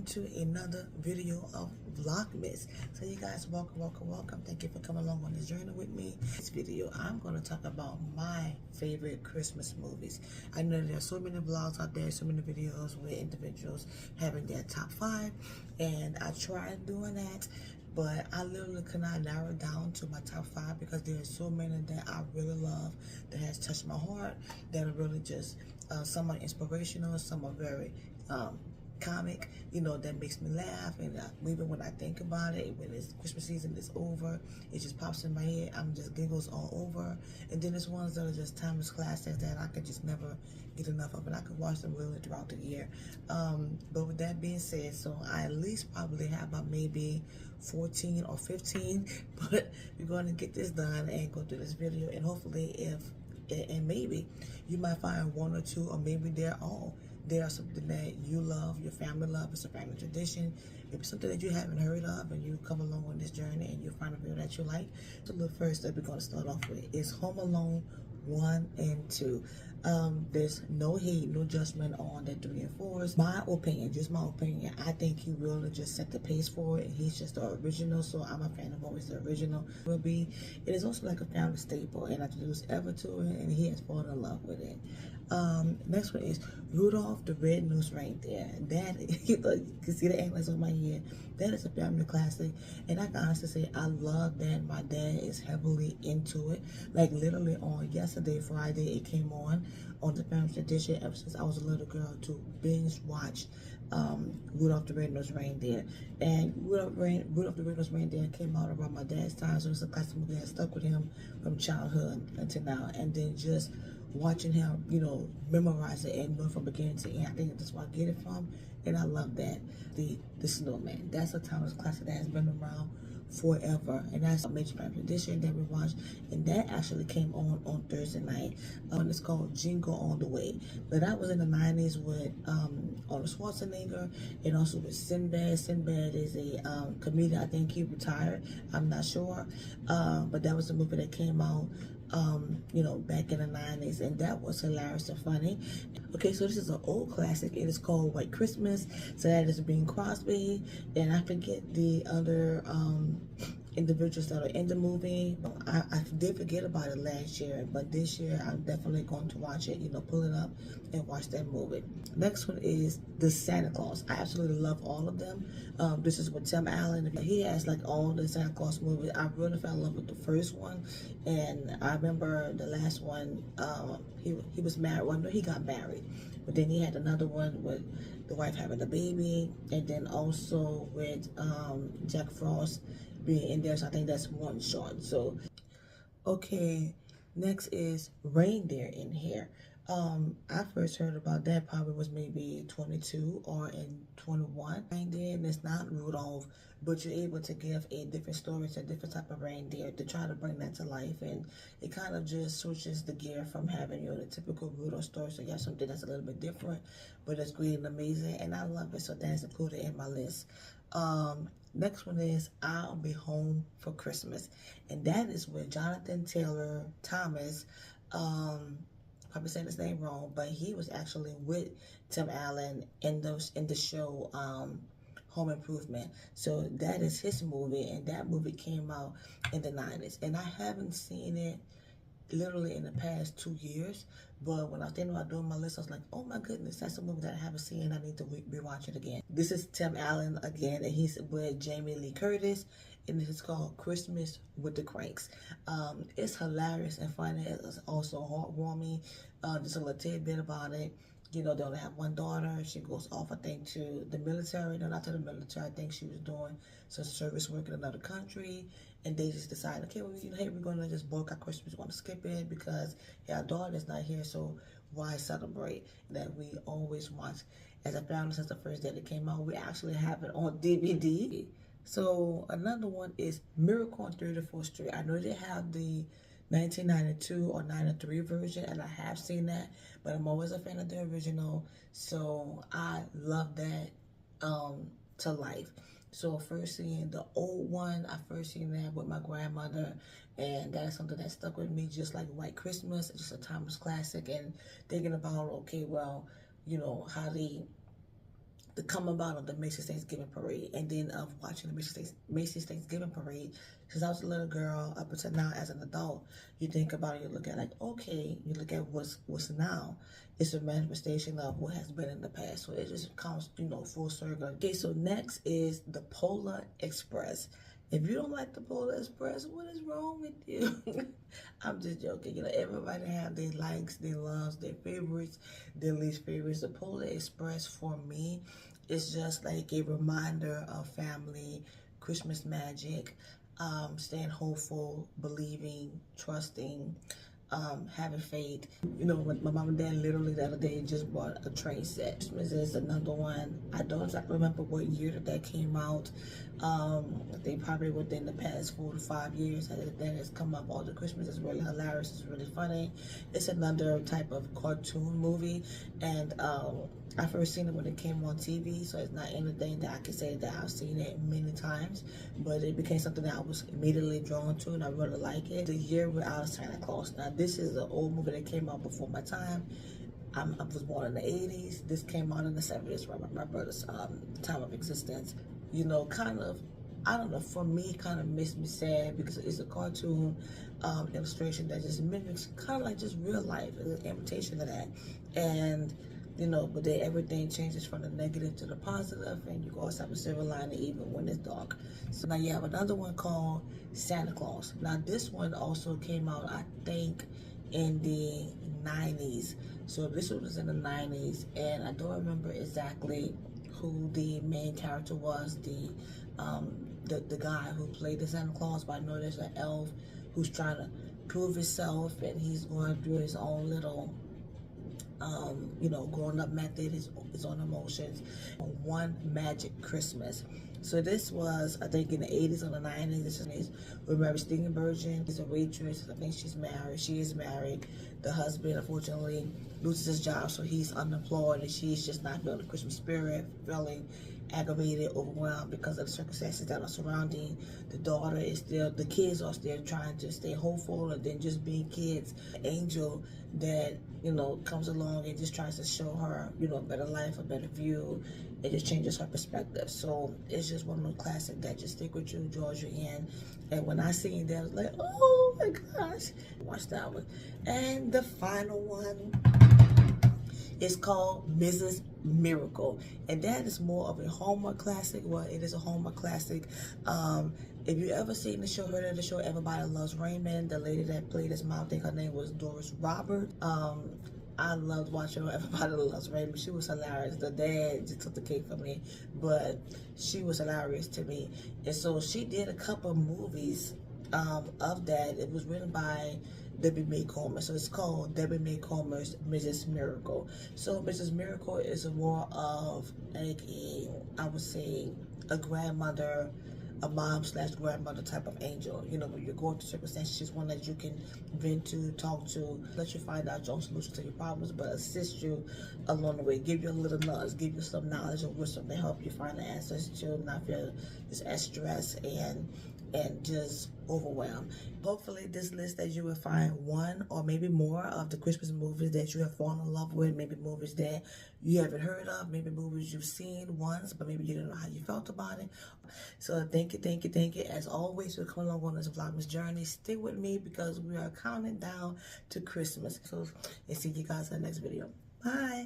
into another video of Vlogmas. So you guys, welcome. Thank you for coming along on this journey with me. This video, I'm going to talk about my favorite Christmas movies. I know there are so many vlogs out there, so many videos with individuals having their top 5, and I tried doing that, but I literally could not narrow it down to my top 5 because there are so many that I really love, that has touched my heart, that are really just some are inspirational, some are very comic, you know, that makes me laugh. And even when I think about it, when it's Christmas season is over, it just pops in my head. I'm just giggles all over. And then there's ones that are just timeless classics that I could just never get enough of, and I could watch them really throughout the year. But with that being said, so I at least probably have about maybe 14 or 15, but we're going to get this done and go through this video, and hopefully and maybe you might find one or two, or maybe they're all. There are something that you love, your family love, it's a family tradition. If it's something that you haven't heard of and you come along on this journey and you find a video that you like. So the first that we're going to start off with is Home Alone 1 and 2. There's no hate, no judgment on the 3 and 4s. My opinion, just my opinion, I think he really just set the pace for it. He's just the original, so I'm a fan of always the original will be. It is also like a family staple, and I introduced Ever to it, and he has fallen in love with it. Next one is Rudolph the Red-Nosed Reindeer. That, you can see the antlers on my head. That is a family classic, and I can honestly say I love that. My dad is heavily into it. Like literally on yesterday, Friday, it came on the family tradition ever since I was a little girl to binge watch Rudolph the Red-Nosed Reindeer. And Rudolph the Red-Nosed Reindeer came out around my dad's time, so it's a classic movie that stuck with him from childhood until now. And then just watching him, you know, memorize it and know from beginning to end. I think that's where I get it from, and I love that. The Snowman, that's a timeless classic that has been around forever, and that's a major family tradition that we watched, and that actually came on Thursday night. It's called Jingle All the Way. But that was in the 90s with Arnold Schwarzenegger, and also with Sinbad. Sinbad is a comedian. I think he retired, I'm not sure, but that was a movie that came out you know, back in the 90s, and that was hilarious and funny. Okay, so this is an old classic. It is called White Christmas. So that is Bing Crosby, and I forget the other individuals that are in the movie. I did forget about it last year, but this year I'm definitely going to watch it, you know, pull it up and watch that movie. Next one is The Santa Claus. I absolutely love all of them. This is with Tim Allen. He has like all the Santa Claus movies. I really fell in love with the first one, and I remember the last one, he was married. Well, no, he got married, but then he had another one with the wife having a baby, and then also with Jack Frost being in there. So I think that's one short. So okay, next is Reindeer in Here. I first heard about that probably was maybe 22 or in 21. Reindeer, and it's not Rudolph, but you're able to give a different story to a different type of reindeer to try to bring that to life, and it kind of just switches the gear from having, you know, the typical Rudolph story. So you have something that's a little bit different, but it's great and amazing, and I love it. So that's included in my list. Next one is I'll Be Home for Christmas, and that is with Jonathan Taylor Thomas. Probably saying his name wrong, but he was actually with Tim Allen in the show Home Improvement. So that is his movie, and that movie came out in the 90s, and I haven't seen it literally in the past 2 years. But when I was thinking about doing my list, I was like, oh my goodness, that's a movie that I haven't seen. I need to rewatch it again. This is Tim Allen again, and he's with Jamie Lee Curtis, and this is called Christmas with the Cranks. It's hilarious and funny. It's also heartwarming. Just a little tidbit about it. You know, they only have one daughter. She goes off, I think, to the military. No, not to the military. I think she was doing some service work in another country. And they just decided, okay, well, you know, hey, we're going to just boycott Christmas. We're going to skip it because our daughter's not here. So why celebrate? That we always watch as a family since the first day that came out. We actually have it on DVD. So another one is Miracle on 34th Street. I know they have the 1992 or 93 version, and I have seen that, but I'm always a fan of the original, so I love that to life. So first seeing the old one, I first seen that with my grandmother, and that is something that stuck with me, just like White Christmas. It's just a timeless classic, and thinking about, okay, well, you know, how they the come about of the Macy's Thanksgiving Parade, and then of watching the Macy's Thanksgiving Parade. Since I was a little girl up until now as an adult, you think about it, you look at like, okay, you look at what's now. It's a manifestation of what has been in the past. So it just comes, you know, full circle. Okay, so next is the Polar Express. If you don't like the Polar Express, what is wrong with you? I'm just joking. You know, everybody have their likes, their loves, their favorites, their least favorites. The Polar Express for me is just like a reminder of family, Christmas magic, staying hopeful, believing, trusting, having faith. You know, my mom and dad literally the other day just bought a train set. Christmas is another one. I don't exactly remember what year that came out. They probably within the past 4 to 5 years that has come up. All the Christmas is really hilarious. It's really funny. It's another type of cartoon movie, and I first seen it when it came on TV, so it's not anything that I can say that I've seen it many times, but it became something that I was immediately drawn to, and I really like it. The Year Without Santa Claus. Now, this is an old movie that came out before my time. I was born in the 80s. This came out in the 70s, right? My brother's time of existence. You know, kind of, I don't know, for me, kind of makes me sad because it's a cartoon illustration that just mimics kind of like just real life. It's an imitation of that. And you know, but then everything changes from the negative to the positive, and you always have a silver lining even when it's dark. So now you have another one called Santa Claus. Now this one also came out, I think, in the 90s. So this one was in the 90s, and I don't remember exactly who the main character was, the guy who played the Santa Claus, but I know there's an elf who's trying to prove himself, and he's going through his own little you know, growing up method, his own emotions. One Magic Christmas. So this was, I think, in the 80s or the 90s. This is Remember Virgin. She's a waitress. I think she's married. She is married. The husband, unfortunately, loses his job, so he's unemployed, and she's just not feeling the Christmas spirit, feeling aggravated, overwhelmed because of the circumstances that are surrounding. The daughter is still, the kids are still trying to stay hopeful, and then just being kids. Angel that, you know, comes along and just tries to show her, you know, a better life, a better view. It just changes her perspective. So it's just one of those classics that just stick with you, draws you in. And when I seen that, I was like, oh my gosh, watch that one. And the final one is called Mrs. Miracle, and that is more of a Hallmark classic. Well, it is a Hallmark classic. If you ever seen the show, heard of the show Everybody Loves Raymond, the lady that played his mom, I think her name was Doris Robert. I loved watching Everybody Loves Raymond. She was hilarious. The dad just took the cake for me, but she was hilarious to me. And so she did a couple of movies of that. It was written by Debbie May Comer. So it's called Debbie May Comer's Mrs. Miracle. So Mrs. Miracle is more of like I would say a grandmother, a mom/grandmother type of angel. You know, when you're going through circumstances, she's one that you can vent to, talk to, let you find out your own solution to your problems, but assist you along the way, give you a little nudge, give you some knowledge or wisdom to help you find the answers to not feel just as stressed and just overwhelmed. Hopefully this list that you will find one or maybe more of the Christmas movies that you have fallen in love with, maybe movies that you haven't heard of, maybe movies you've seen once, but maybe you don't know how you felt about it. So thank you. As always, for coming along on this Vlogmas journey. Stick with me because we are counting down to Christmas. So, and see you guys in the next video. Bye.